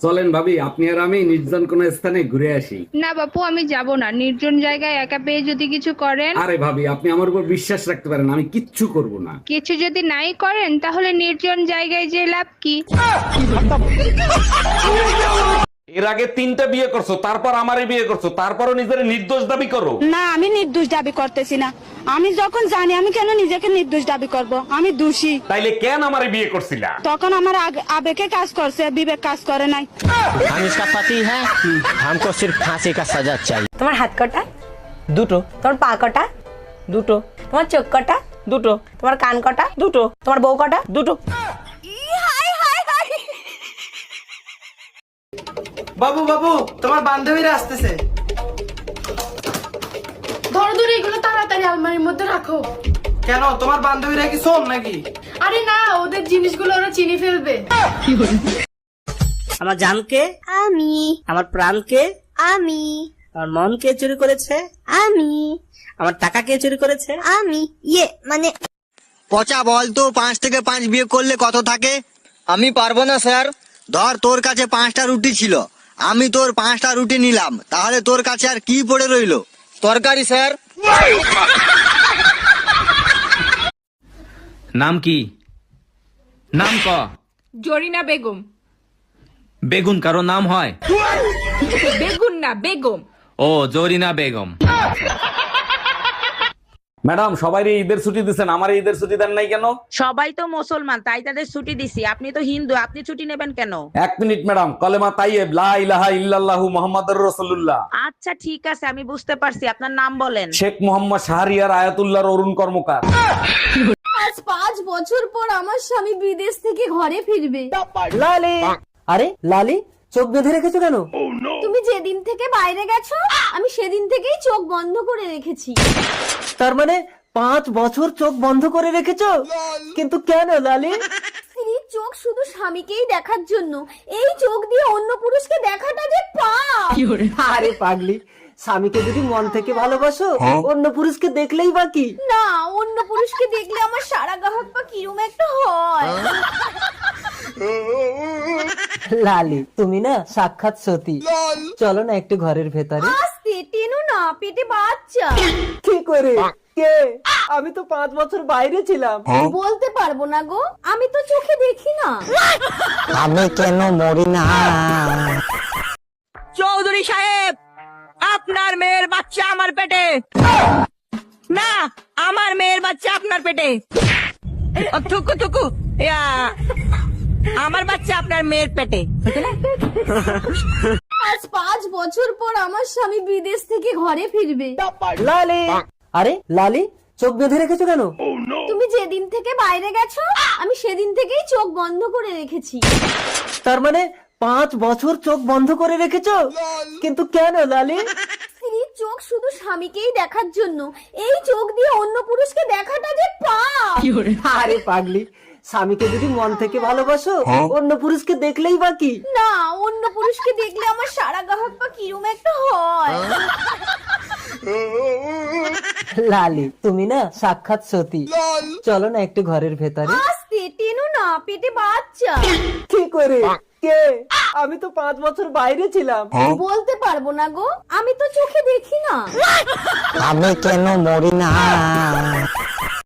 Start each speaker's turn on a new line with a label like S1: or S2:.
S1: চলেন ভাবি, আপনি আর আমি নির্জন কোন স্থানে ঘুরে আসি।
S2: না বাপু, আমি যাব না। নির্জন জায়গায় একা পেয়ে যদি কিছু করেন।
S1: আরে ভাবি, আপনি আমার উপর বিশ্বাস রাখতে পারেন, আমি কিচ্ছু করব না।
S2: কিছু যদি নাই করেন তাহলে নির্জন জায়গায় যে লাভ কি?
S1: এর আগে 3টা বিয়ে করছো, তারপর আমারই বিয়ে করছো, তারপরও নিজের নির্দোষ দাবি করো।
S3: না, আমি নির্দোষ দাবি করতেছি না। আমি যখন জানি, আমি কেন নিজেকে নির্দোষ দাবি করব? আমি দোষী।
S1: তাইলে কেন আমারে বিয়ে করছিলা?
S3: তখন আমার আবেগে কাজ করছে, বিবেক কাজ করে নাই।
S4: हम इसका पति है, हमको सिर्फ फांसी का सजा चाहिए।
S5: তোমার হাত কটা?
S4: দুটো।
S5: তোমার পা কটা?
S4: দুটো।
S5: তোমার চোখ কটা?
S4: দুটো।
S5: তোমার কান কটা?
S4: দুটো।
S5: তোমার বউ কটা?
S4: দুটো।
S6: বাবু বাবু, তোমার বান্ধবীরা আসতেছে।
S7: ধরো ধরো, এগুলো তাড়াতাড়ি আলমারির মধ্যে রাখো।
S6: কেন, তোমার বান্ধবীরা কি শোন নাকি?
S7: আরে না, ওদের জিনিসগুলো ওরা চিনি ফেলবে।
S8: আমার জানকে,
S3: আমি
S8: আমার প্রাণকে,
S3: আমি
S8: আমার মন কে চুরি করেছে?
S3: আমি
S8: আমার টাকা কে চুরি করেছে?
S3: আমি মানে
S4: পচা বল তো, 5 থেকে 5 বিয়ে করলে কত থাকে? আমি পারবো না স্যার। ধর, তোর কাছে 5টা রুটি ছিল, আমি তোর 5টা রুটি নিলাম, তাহলে তোর কাছে আর কি পড়ে রইলো? তরকারি স্যার।
S9: নাম কি? নাম ক।
S2: জরিনা বেগম।
S9: বেগুন কারো নাম হয়?
S2: বেগুন না, বেগম।
S9: ও, জরিনা বেগম।
S1: ম্যাডাম, সবাই ঈদের ছুটি দিচ্ছেন, আমার ঈদের ছুটি দেন নাই কেন?
S10: সবাই তো মুসলমান, তাই তাদের ছুটি দিছি। আপনি তো হিন্দু, আপনি ছুটি নেবেন কেন?
S1: 1 মিনিট ম্যাডাম, কলেমা তাইয়েব লা ইলাহা ইল্লাল্লাহু মুহাম্মাদুর রাসূলুল্লাহ।
S10: আচ্ছা ঠিক আছে, আমি বুঝতে পারছি। আপনার নাম বলেন।
S1: শেখ মোহাম্মদ শাহরিয়ার আয়াতুল্লাহর অরুণ কর্মকার।
S7: আজ 5 বছর পর আমার স্বামী বিদেশ থেকে ঘরে ফিরবে।
S8: লালি। আরে লালি, চোখ বেঁধে রেখেছো কেন?
S7: তুমি যেদিন থেকে বাইরে গেছো, আমি সেদিন থেকেই চোখ বন্ধ করে রেখেছি।
S8: তার মানে 5 বছর চোখ বন্ধ করে রেখেছো? কিন্তু কেন লালি?
S7: স্ত্রীর চোখ শুধু স্বামীকেই দেখার জন্য। এই চোখ দিয়ে অন্য পুরুষকে দেখাটা যে পাপ।
S8: আরে পাগলি, স্বামীকে যদি মন থেকে ভালোবাসো, অন্য পুরুষকে দেখলেই বাকি।
S7: না, অন্য পুরুষকে দেখলে আমার সারা গাহক পা কিরম একটা হয়।
S8: লালি, তুমি না সাক্ষাৎ সতী। চলো না একটু ঘরের ভেতরে।
S7: আস্তে টেনো না, পেটে বাচ্চা।
S8: কি করে? কে? আমি তো 5 বছর বাইরে ছিলাম।
S7: বলতে পারবো না গো, আমি তো চোখে দেখি না।
S4: আমি কেন মরি না?
S10: চৌধুরী সাহেব, আপনার মেয়ের বাচ্চা আমার পেটে। না, আমার মেয়ের বাচ্চা আপনার পেটে। ও, থুকু থুকু। ইয়া, আমার বাচ্চা আপনার মেয়ের পেটে।
S7: আজ 5 বছর পর আমার স্বামী বিদেশ থেকে ঘরে ফিরবে।
S8: লালি। আরে লালি, চোখ বেঁধে রেখেছো কেন?
S7: তুমি যেদিন থেকে বাইরে গেছো, আমি সেদিন থেকেই চোখ বন্ধ করে রেখেছি।
S8: তার মানে 5 বছর চোখ বন্ধ করে রেখেছো? কিন্তু কেন লালি?
S7: স্ত্রীর চোখ শুধু স্বামীকেই দেখার জন্য। এই চোখ দিয়ে অন্য পুরুষকে দেখাটা যে পাপ।
S8: আরে পাগলি, স্বামীকে যদি মন থেকে ভালোবাসো, অন্য পুরুষকে দেখলেই বাকি।
S7: না, অন্য পুরুষকে দেখলে আমার সারা গাহক পা কিরম একটা হয়।
S8: লালি, তুমি না সাক্ষাৎ সতী। চলো না একটু ঘরের ভেতরে।
S7: আস্তে টেনো না, পেটে বাচ্চা।
S8: কি করে? কে? আমি তো 5 বছর বাইরে ছিলাম।
S7: বলতে পারবো না গো, আমি তো চোখে দেখি না।
S4: আমি কেন মরি না?